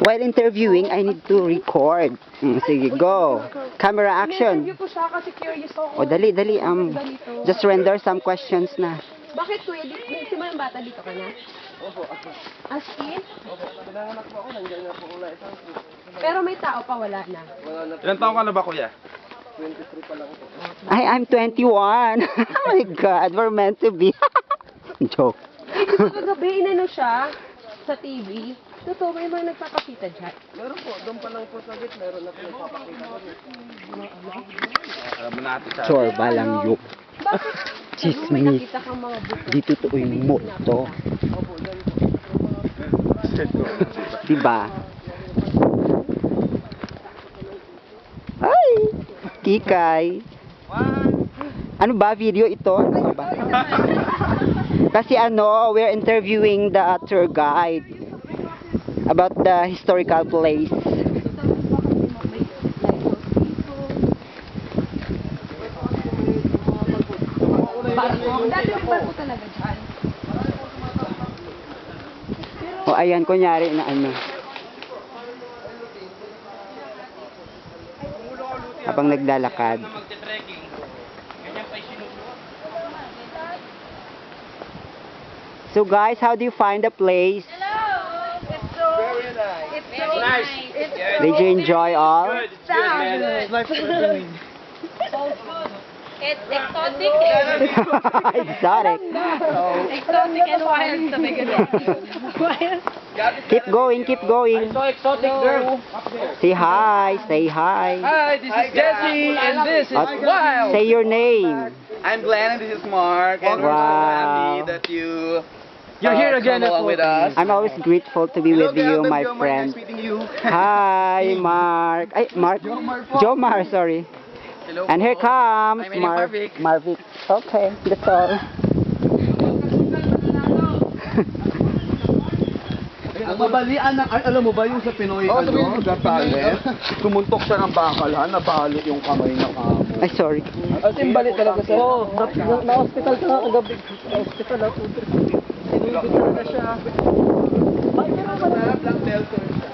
While interviewing, I need to record. Sige, go. Camera action. Interview ko siya kasi curious ako. O, dali. Just render some questions na. Bakit kuya? Simulang bata dito ka na? Opo. As in? Opo. Pinanganak po ako, nandiyan na po wala isang po. Pero may tao pa, wala na. Wala na po. Ilan taon ka na ba, kuya? 23 pa lang po. I'm 21. Oh my God, we're meant to be. Joke. Eh, di ba kagabi, inano siya sa TV? Totoo, may mga nagpapakita dyan. Meron po, doon pa lang po sa gate, meron na po nagpapakita ko. Alam mo natin sa... Chorba lang yun. Bakit? Chismis. May nakita kang mga buto. Di totoo yung moto. Opo, dyan po. Diba? Ay! Kikay. Ano ba? Video ito? Ano ba? Kasi we're interviewing the tour guide about the historical place. Dati may barko talaga dyan. O ayan, kunyari na ano. Habang naglalakad. So guys, how do you find the place? Very nice. It's so nice. Did you enjoy all? It's exotic. Exotic. Exotic and wild sa Wild. Keep going, keep going. So exotic girl. Say hi, say hi. Hi, this is Jesse, and this is At- Wild. Say your name. I'm Glenn, and this is Mark, and we're so Wow. happy that you're here again come along with us. I'm always grateful to be with you, my Jomar, friend. nice meeting you. Hi, Mark. Ay, Mark. Jomar, sorry. Hello And here po. comes My name is Marvic. Marvic. Okay, that's all. Ang mabalian ng, ay, alam mo ba yung sa Pinoy, talent, tumuntok siya ng bakalan, nabali yung kamay ng amo. Ay, sorry. As in, bali talaga siya. Oo, na-hospital ka kagabi. Na-hospital na po. Sinugod talaga siya. Bakit naman? Black belt siya.